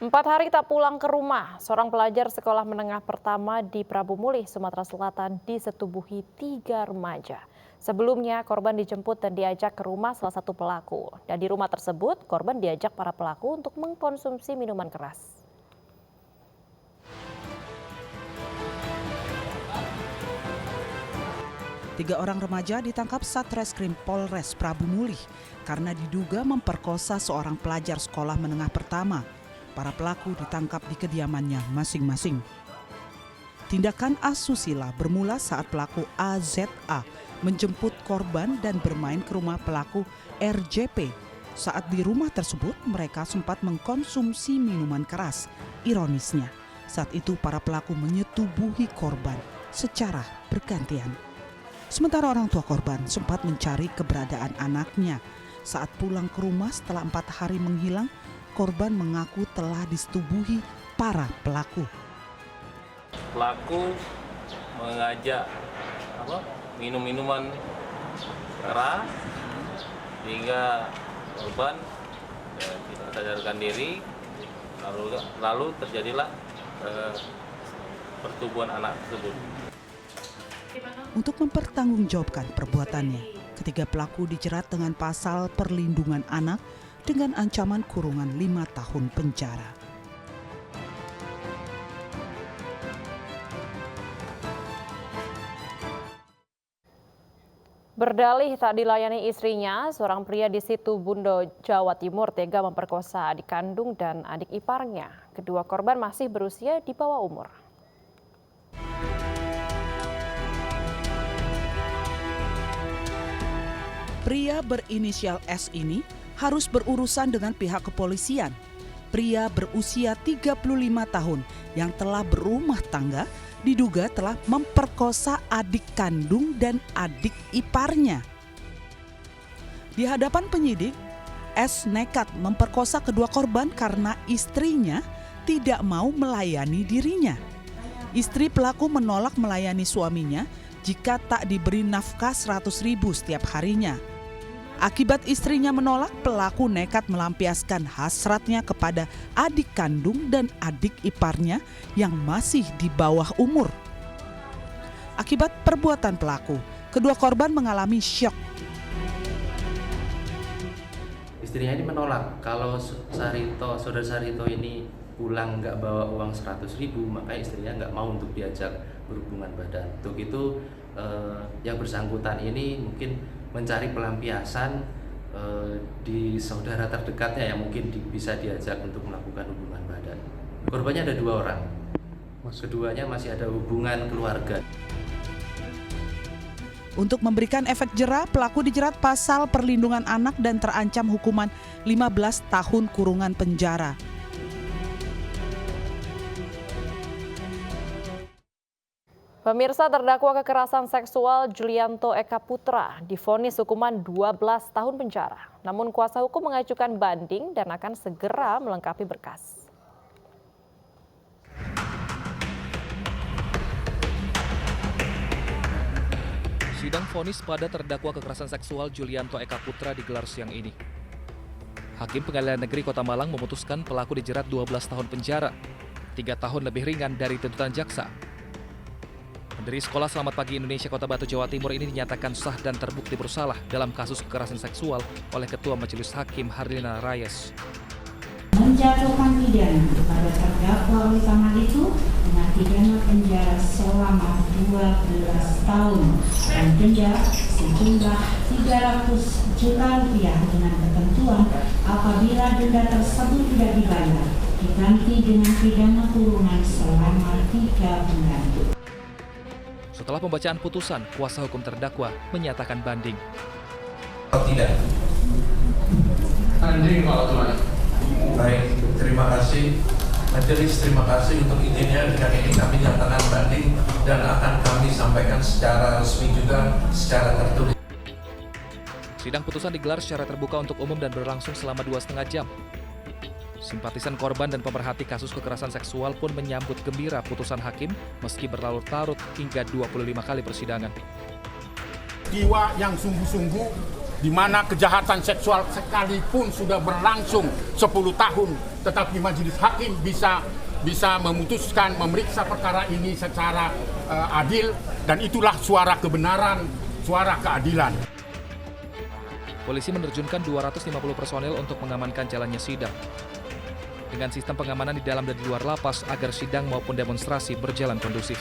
4 hari tak pulang ke rumah, seorang pelajar sekolah menengah pertama di Prabu Mulih, Sumatera Selatan disetubuhi 3 remaja. Sebelumnya, korban dijemput dan diajak ke rumah salah satu pelaku. Dan di rumah tersebut, korban diajak para pelaku untuk mengkonsumsi minuman keras. Tiga orang remaja ditangkap Satreskrim Polres Prabu Mulih karena diduga memperkosa seorang pelajar sekolah menengah pertama. Para pelaku ditangkap di kediamannya masing-masing. Tindakan asusila bermula saat pelaku AZA menjemput korban dan bermain ke rumah pelaku RJP. Saat di rumah tersebut, mereka sempat mengkonsumsi minuman keras. Ironisnya, saat itu para pelaku menyetubuhi korban secara bergantian. Sementara orang tua korban sempat mencari keberadaan anaknya. Saat pulang ke rumah setelah 4 hari menghilang, korban mengaku telah disetubuhi para pelaku. Pelaku mengajak minum minuman keras hingga korban tidak sadarkan diri, lalu terjadilah pertubuhan anak tersebut. Untuk mempertanggungjawabkan perbuatannya, ketiga pelaku dijerat dengan pasal perlindungan anak dengan ancaman kurungan 5 tahun penjara. Berdalih tak dilayani istrinya, seorang pria di Situbondo, Jawa Timur tega memperkosa adik kandung dan adik iparnya. Kedua korban masih berusia di bawah umur. Pria berinisial S ini harus berurusan dengan pihak kepolisian. Pria berusia 35 tahun yang telah berumah tangga diduga telah memperkosa adik kandung dan adik iparnya. Di hadapan penyidik, S nekat memperkosa kedua korban karena istrinya tidak mau melayani dirinya. Istri pelaku menolak melayani suaminya jika tak diberi nafkah 100.000 setiap harinya. Akibat istrinya menolak, pelaku nekat melampiaskan hasratnya kepada adik kandung dan adik iparnya yang masih di bawah umur. Akibat perbuatan pelaku, kedua korban mengalami syok. Istrinya ini menolak kalau saudara Sarito ini pulang nggak bawa uang 100.000, maka istrinya nggak mau untuk diajak berhubungan badan. Untuk itu yang bersangkutan ini mungkin mencari pelampiasan di saudara terdekatnya yang mungkin bisa diajak untuk melakukan hubungan badan. Korbannya ada 2 orang, keduanya masih ada hubungan keluarga. Untuk memberikan efek jera, pelaku dijerat pasal perlindungan anak dan terancam hukuman 15 tahun kurungan penjara. Pemirsa, terdakwa kekerasan seksual Julianto Eka Putra divonis hukuman 12 tahun penjara. Namun kuasa hukum mengajukan banding dan akan segera melengkapi berkas. Sidang vonis pada terdakwa kekerasan seksual Julianto Eka Putra digelar siang ini. Hakim Pengadilan Negeri Kota Malang memutuskan pelaku dijerat 12 tahun penjara, 3 tahun lebih ringan dari tuntutan jaksa. Pendiri Sekolah Selamat Pagi Indonesia Kota Batu, Jawa Timur ini dinyatakan sah dan terbukti bersalah dalam kasus kekerasan seksual oleh Ketua Majelis Hakim Harlina Rayes. Menjatuhkan pidana kepada terdakwa oleh karena itu dengan pidana penjara selama 12 tahun dan denda sejumlah 300 juta rupiah dengan ketentuan apabila denda tersebut tidak dibayar diganti dengan pidana kurungan selama 3 bulan. Setelah pembacaan putusan, kuasa hukum terdakwa menyatakan banding. Tidak. Banding kalau tuan. Baik, terima kasih. Majelis terima kasih untuk izinnya. Dengan ini kami nyatakan banding dan akan kami sampaikan secara resmi juga secara tertulis. Sidang putusan digelar secara terbuka untuk umum dan berlangsung selama 2,5 jam. Simpatisan korban dan pemerhati kasus kekerasan seksual pun menyambut gembira putusan hakim meski berlarut-larut hingga 25 kali persidangan. Jiwa yang sungguh-sungguh di mana kejahatan seksual sekalipun sudah berlangsung 10 tahun, tetapi majelis hakim bisa memutuskan memeriksa perkara ini secara adil, dan itulah suara kebenaran, suara keadilan. Polisi menerjunkan 250 personel untuk mengamankan jalannya sidang. Dengan sistem pengamanan di dalam dan di luar lapas agar sidang maupun demonstrasi berjalan kondusif.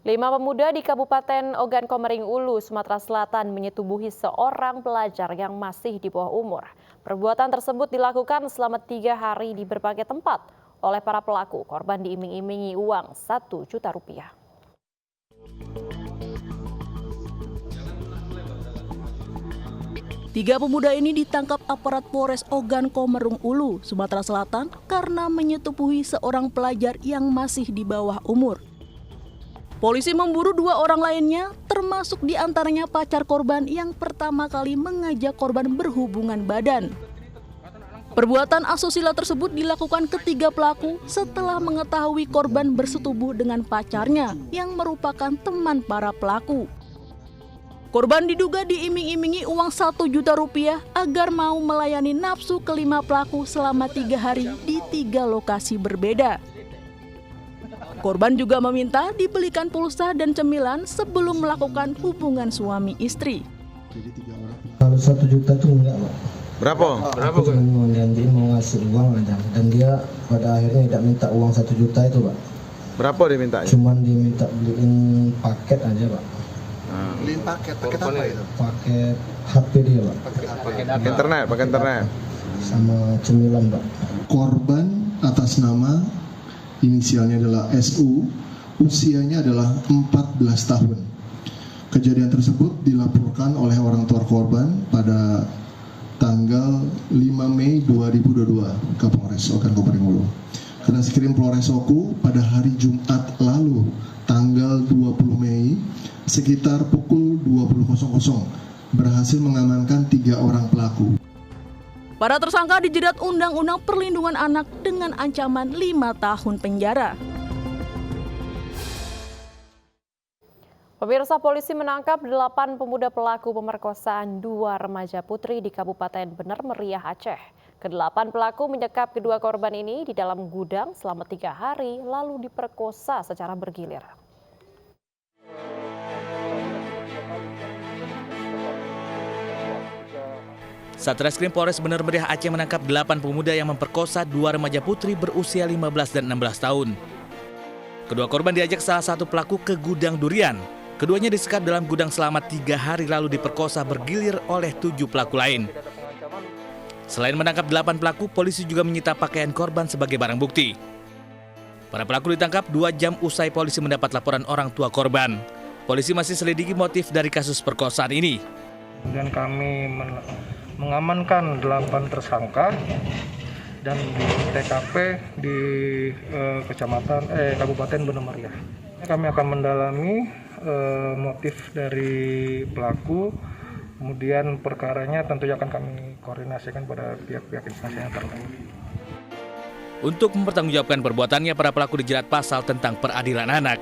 5 pemuda di Kabupaten Ogan Komering Ulu, Sumatera Selatan menyetubuhi seorang pelajar yang masih di bawah umur. Perbuatan tersebut dilakukan selama 3 hari di berbagai tempat oleh para pelaku. Korban diiming-imingi uang 1 juta rupiah. Tiga pemuda ini ditangkap aparat Polres Ogan Komering Ulu, Sumatera Selatan karena menyetubuhi seorang pelajar yang masih di bawah umur. Polisi memburu 2 orang lainnya, termasuk diantaranya pacar korban yang pertama kali mengajak korban berhubungan badan. Perbuatan asusila tersebut dilakukan ketiga pelaku setelah mengetahui korban bersetubuh dengan pacarnya yang merupakan teman para pelaku. Korban diduga diiming-imingi uang 1 juta rupiah agar mau melayani nafsu kelima pelaku selama 3 hari di 3 lokasi berbeda. Korban juga meminta dibelikan pulsa dan cemilan sebelum melakukan hubungan suami istri. Kalau 1 juta itu enggak, Pak. Berapa? Aku cuma mau janjiin mau ngasih uang aja, dan dia pada akhirnya tidak minta uang 1 juta itu, Pak. Berapa dia minta? Cuman dia minta beliin paket aja, Pak. Beliin paket apa itu? Paket HP dia, Pak. Pakai internet. Sama cemilan, Pak. Korban atas nama inisialnya adalah SU, usianya adalah 14 tahun. Kejadian tersebut dilaporkan oleh orang tua korban pada tanggal 5 Mei 2022 ke Polres Ogan Komering Ulu. Karena Skrim Polres Oku pada hari Jumat lalu tanggal 20 Mei sekitar pukul 20.00 berhasil mengamankan 3 orang pelaku. Para tersangka dijerat Undang-Undang Perlindungan Anak dengan ancaman 5 tahun penjara. Pemirsa, polisi menangkap 8 pemuda pelaku pemerkosaan 2 remaja putri di Kabupaten Bener Meriah, Aceh. Ke-8 pelaku menyekap kedua korban ini di dalam gudang selama 3 hari lalu diperkosa secara bergilir. Satreskrim Polres Bener Meriah Aceh menangkap 8 pemuda yang memperkosa 2 remaja putri berusia 15 dan 16 tahun. Kedua korban diajak salah satu pelaku ke gudang durian. Keduanya disekap dalam gudang selama 3 hari lalu diperkosa bergilir oleh 7 pelaku lain. Selain menangkap 8 pelaku, polisi juga menyita pakaian korban sebagai barang bukti. Para pelaku ditangkap 2 jam usai polisi mendapat laporan orang tua korban. Polisi masih selidiki motif dari kasus perkosaan ini. Dan kami mengamankan 8 tersangka dan di TKP di Kabupaten Bener Meriah. Kami akan mendalami motif dari pelaku, kemudian perkaranya tentunya akan kami koordinasikan pada pihak-pihak instansi yang terkait. Untuk mempertanggungjawabkan perbuatannya, para pelaku dijerat pasal tentang peradilan anak.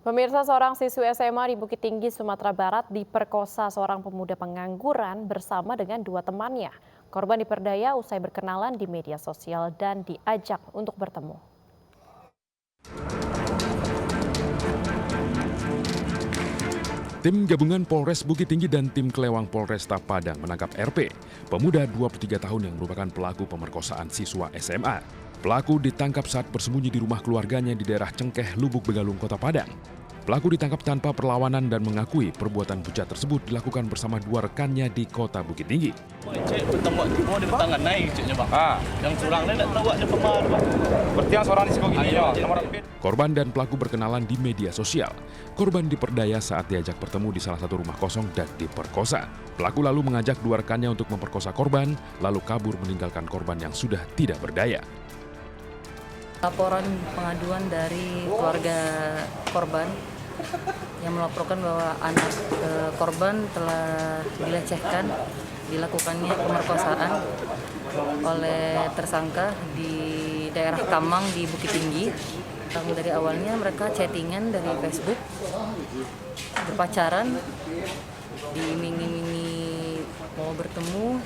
Pemirsa, seorang siswi SMA di Bukit Tinggi, Sumatera Barat diperkosa seorang pemuda pengangguran bersama dengan 2 temannya. Korban diperdaya usai berkenalan di media sosial dan diajak untuk bertemu. Tim gabungan Polres Bukit Tinggi dan tim Kelewang Polresta Padang menangkap RP, pemuda 23 tahun yang merupakan pelaku pemerkosaan siswa SMA. Pelaku ditangkap saat bersembunyi di rumah keluarganya di daerah Cengkeh, Lubuk Begalung, Kota Padang. Pelaku ditangkap tanpa perlawanan dan mengakui perbuatan bejat tersebut dilakukan bersama 2 rekannya di Kota Bukit Tinggi. Korban dan pelaku berkenalan di media sosial. Korban diperdaya saat diajak bertemu di salah satu rumah kosong dan diperkosa. Pelaku lalu mengajak 2 rekannya untuk memperkosa korban, lalu kabur meninggalkan korban yang sudah tidak berdaya. Laporan pengaduan dari keluarga korban yang melaporkan bahwa anak korban telah dilecehkan dilakukannya pemerkosaan oleh tersangka di daerah Kamang di Bukit Tinggi. Dari awalnya mereka chattingan dari Facebook, berpacaran, diiming-imingi mau bertemu,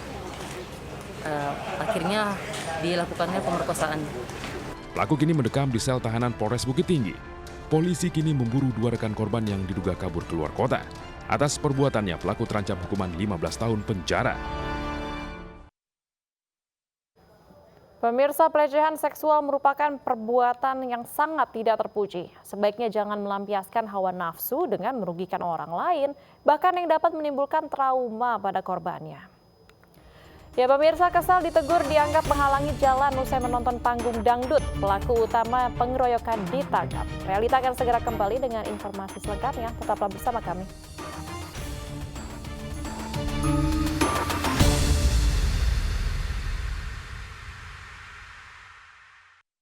akhirnya dilakukannya pemerkosaan. Pelaku kini mendekam di sel tahanan Polres Bukit Tinggi. Polisi kini memburu 2 rekan korban yang diduga kabur keluar kota. Atas perbuatannya, pelaku terancam hukuman 15 tahun penjara. Pemirsa, pelecehan seksual merupakan perbuatan yang sangat tidak terpuji. Sebaiknya jangan melampiaskan hawa nafsu dengan merugikan orang lain, bahkan yang dapat menimbulkan trauma pada korbannya. Ya pemirsa, kesal ditegur dianggap menghalangi jalan usai menonton panggung dangdut. Pelaku utama pengeroyokan ditangkap. Realita akan segera kembali dengan informasi selengkapnya. Tetaplah bersama kami.